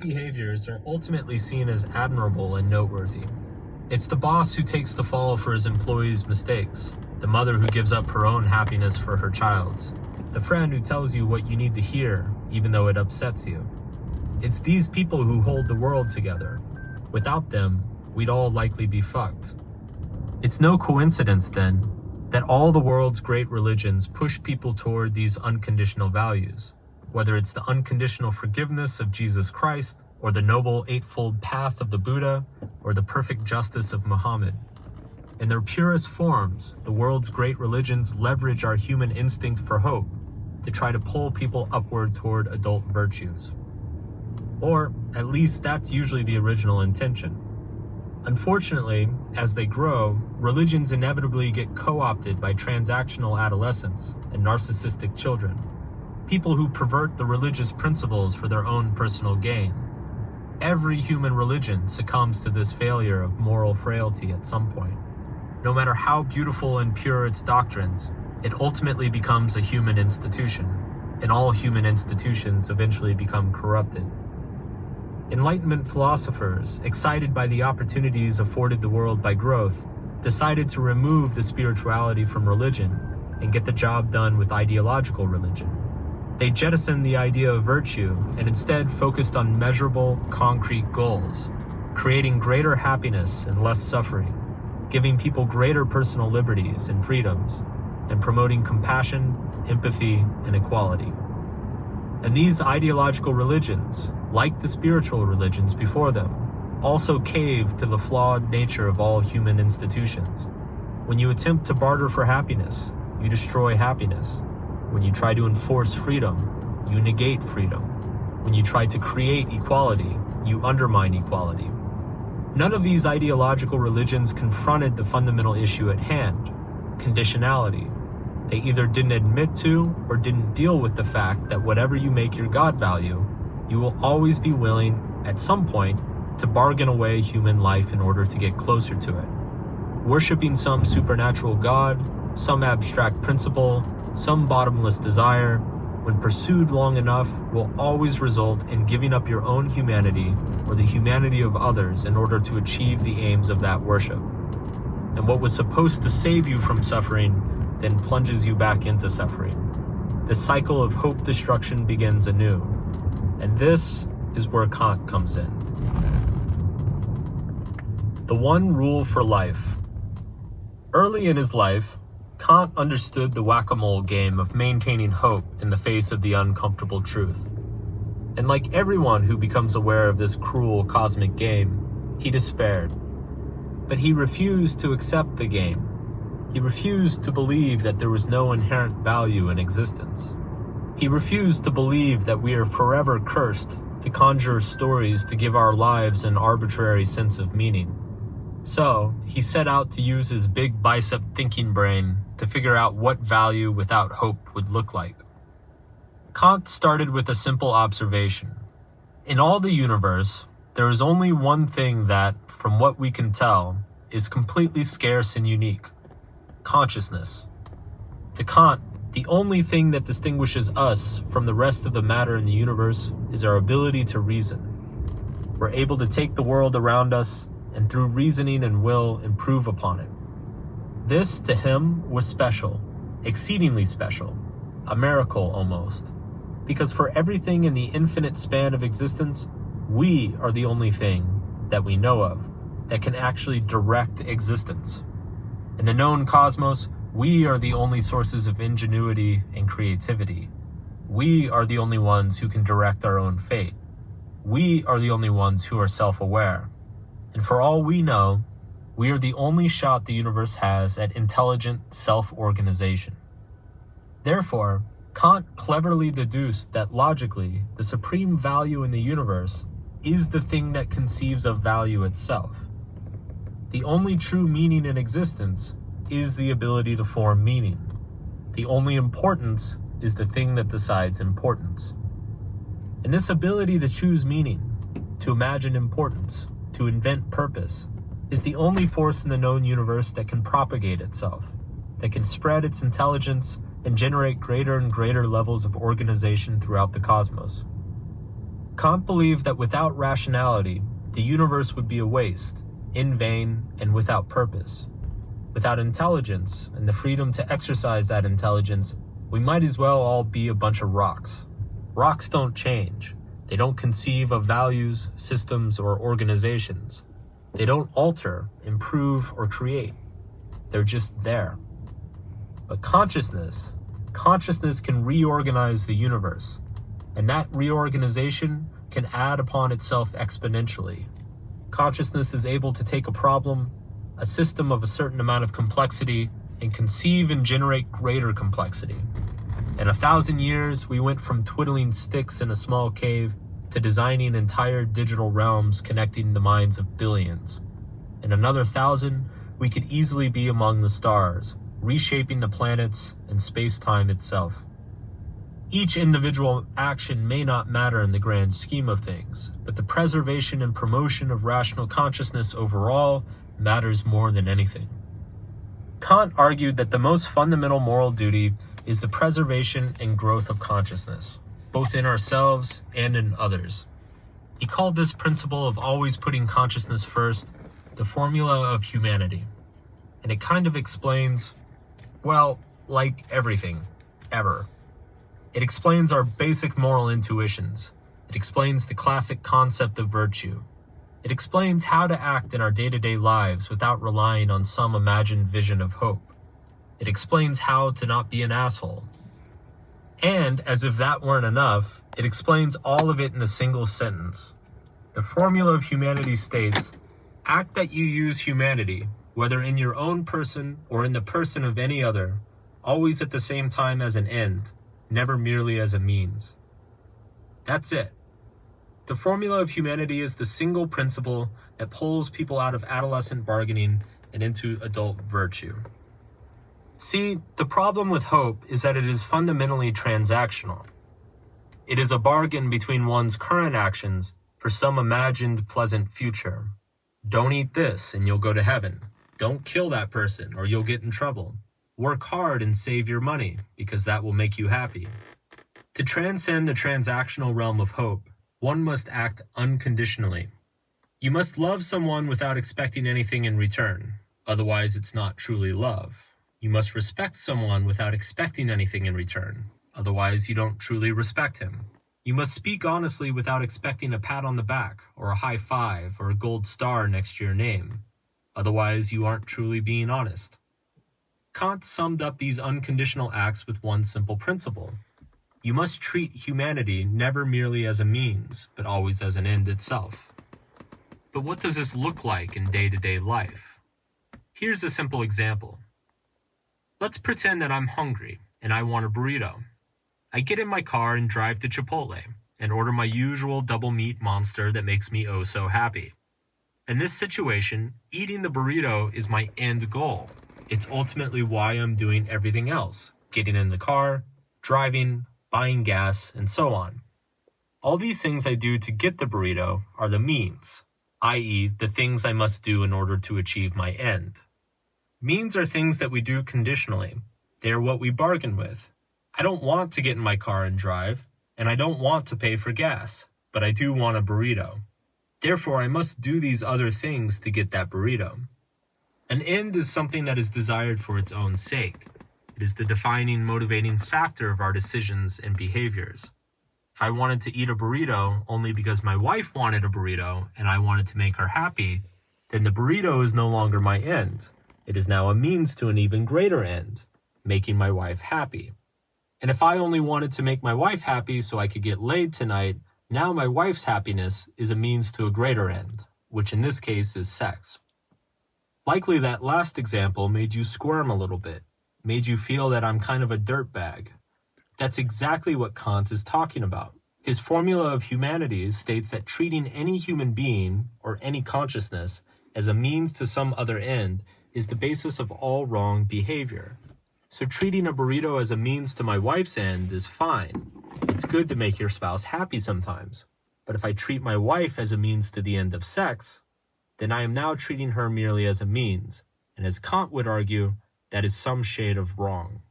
behaviors are ultimately seen as admirable and noteworthy. It's the boss who takes the fall for his employees' mistakes, the mother who gives up her own happiness for her child's, the friend who tells you what you need to hear even though it upsets you. It's these people who hold the world together. Without them, we'd all likely be fucked. It's no coincidence, then, that all the world's great religions push people toward these unconditional values, whether it's the unconditional forgiveness of Jesus Christ, or the noble eightfold path of the Buddha, or the perfect justice of Muhammad. In their purest forms, the world's great religions leverage our human instinct for hope to try to pull people upward toward adult virtues. Or, at least that's usually the original intention. Unfortunately, as they grow, religions inevitably get co-opted by transactional adolescents and narcissistic children, people who pervert the religious principles for their own personal gain. Every human religion succumbs to this failure of moral frailty at some point. No matter how beautiful and pure its doctrines, it ultimately becomes a human institution, and all human institutions eventually become corrupted. Enlightenment philosophers, excited by the opportunities afforded the world by growth, decided to remove the spirituality from religion and get the job done with ideological religion. They jettisoned the idea of virtue and instead focused on measurable, concrete goals, creating greater happiness and less suffering, giving people greater personal liberties and freedoms, and promoting compassion, empathy, and equality. And these ideological religions, like the spiritual religions before them, also cave to the flawed nature of all human institutions. When you attempt to barter for happiness, you destroy happiness. When you try to enforce freedom, you negate freedom. When you try to create equality, you undermine equality. None of these ideological religions confronted the fundamental issue at hand, conditionality. They either didn't admit to or didn't deal with the fact that whatever you make your God value, you will always be willing, at some point, to bargain away human life in order to get closer to it. Worshipping some supernatural God, some abstract principle, some bottomless desire, when pursued long enough, will always result in giving up your own humanity or the humanity of others in order to achieve the aims of that worship. And what was supposed to save you from suffering then plunges you back into suffering. The cycle of hope destruction begins anew. And this is where Kant comes in. The one rule for life. Early in his life, Kant understood the whack-a-mole game of maintaining hope in the face of the uncomfortable truth. And like everyone who becomes aware of this cruel cosmic game, he despaired. But he refused to accept the game. He refused to believe that there was no inherent value in existence. He refused to believe that we are forever cursed to conjure stories to give our lives an arbitrary sense of meaning. So, he set out to use his big bicep thinking brain to figure out what value without hope would look like. Kant started with a simple observation. In all the universe, there is only one thing that, from what we can tell, is completely scarce and unique: consciousness. To Kant, the only thing that distinguishes us from the rest of the matter in the universe is our ability to reason. We're able to take the world around us and through reasoning and will improve upon it. This, to him, was special, exceedingly special, a miracle almost. Because for everything in the infinite span of existence, we are the only thing that we know of that can actually direct existence. In the known cosmos, we are the only sources of ingenuity and creativity. We are the only ones who can direct our own fate. We are the only ones who are self-aware. And for all we know, we are the only shot the universe has at intelligent self-organization. Therefore, Kant cleverly deduced that logically, the supreme value in the universe is the thing that conceives of value itself. The only true meaning in existence is the ability to form meaning. The only importance is the thing that decides importance. And this ability to choose meaning, to imagine importance, to invent purpose, is the only force in the known universe that can propagate itself, that can spread its intelligence and generate greater and greater levels of organization throughout the cosmos. Kant believed that without rationality, the universe would be a waste, in vain, and without purpose. Without intelligence and the freedom to exercise that intelligence, we might as well all be a bunch of rocks. Rocks don't change. They don't conceive of values, systems, or organizations. They don't alter, improve, or create. They're just there. But consciousness can reorganize the universe, and that reorganization can add upon itself exponentially. Consciousness is able to take a problem, a system of a certain amount of complexity, and conceive and generate greater complexity. In 1,000 years, we went from twiddling sticks in a small cave to designing entire digital realms connecting the minds of billions. In another 1,000, we could easily be among the stars, reshaping the planets and space-time itself. Each individual action may not matter in the grand scheme of things, but the preservation and promotion of rational consciousness overall matters more than anything. Kant argued that the most fundamental moral duty is the preservation and growth of consciousness, both in ourselves and in others. He called this principle of always putting consciousness first the formula of humanity. And it kind of explains, well, like everything, ever. It explains our basic moral intuitions. It explains the classic concept of virtue. It explains how to act in our day-to-day lives without relying on some imagined vision of hope. It explains how to not be an asshole. And, as if that weren't enough, it explains all of it in a single sentence. The formula of humanity states, act that you use humanity, whether in your own person or in the person of any other, always at the same time as an end, never merely as a means. That's it. The formula of humanity is the single principle that pulls people out of adolescent bargaining and into adult virtue. See, the problem with hope is that it is fundamentally transactional. It is a bargain between one's current actions for some imagined pleasant future. Don't eat this and you'll go to heaven. Don't kill that person or you'll get in trouble. Work hard and save your money because that will make you happy. To transcend the transactional realm of hope, one must act unconditionally. You must love someone without expecting anything in return. Otherwise, it's not truly love. You must respect someone without expecting anything in return. Otherwise, you don't truly respect him. You must speak honestly without expecting a pat on the back, or a high five, or a gold star next to your name. Otherwise, you aren't truly being honest. Kant summed up these unconditional acts with one simple principle. You must treat humanity never merely as a means, but always as an end itself. But what does this look like in day-to-day life? Here's a simple example. Let's pretend that I'm hungry and I want a burrito. I get in my car and drive to Chipotle and order my usual double meat monster that makes me oh so happy. In this situation, eating the burrito is my end goal. It's ultimately why I'm doing everything else, getting in the car, driving, buying gas, and so on. All these things I do to get the burrito are the means, i.e. the things I must do in order to achieve my end. Means are things that we do conditionally. They are what we bargain with. I don't want to get in my car and drive, and I don't want to pay for gas, but I do want a burrito. Therefore, I must do these other things to get that burrito. An end is something that is desired for its own sake. It is the defining, motivating factor of our decisions and behaviors. If I wanted to eat a burrito only because my wife wanted a burrito and I wanted to make her happy, then the burrito is no longer my end. It is now a means to an even greater end, making my wife happy. And if I only wanted to make my wife happy so I could get laid tonight, now my wife's happiness is a means to a greater end, which in this case is sex. Likely that last example made you squirm a little bit, made you feel that I'm kind of a dirtbag. That's exactly what Kant is talking about. His formula of humanity states that treating any human being, or any consciousness, as a means to some other end is the basis of all wrong behavior. So treating a burrito as a means to my wife's end is fine. It's good to make your spouse happy sometimes. But if I treat my wife as a means to the end of sex, then I am now treating her merely as a means, and as Kant would argue, that is some shade of wrong.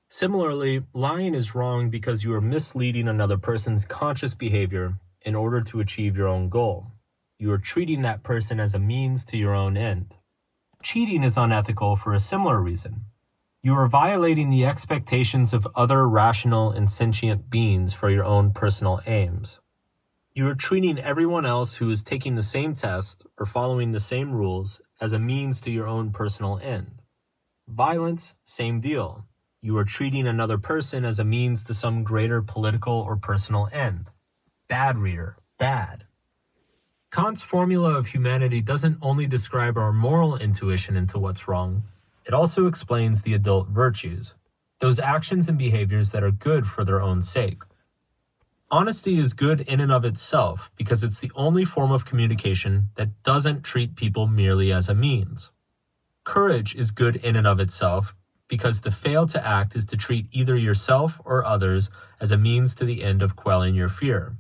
Similarly, lying is wrong because you are misleading another person's conscious behavior in order to achieve your own goal. You are treating that person as a means to your own end. Cheating is unethical for a similar reason. You are violating the expectations of other rational and sentient beings for your own personal aims. You are treating everyone else who is taking the same test or following the same rules as a means to your own personal end. Violence, same deal. You are treating another person as a means to some greater political or personal end. Bad, reader, bad. Kant's formula of humanity doesn't only describe our moral intuition into what's wrong, it also explains the adult virtues, those actions and behaviors that are good for their own sake. Honesty is good in and of itself because it's the only form of communication that doesn't treat people merely as a means. Courage is good in and of itself because to fail to act is to treat either yourself or others as a means to the end of quelling your fear.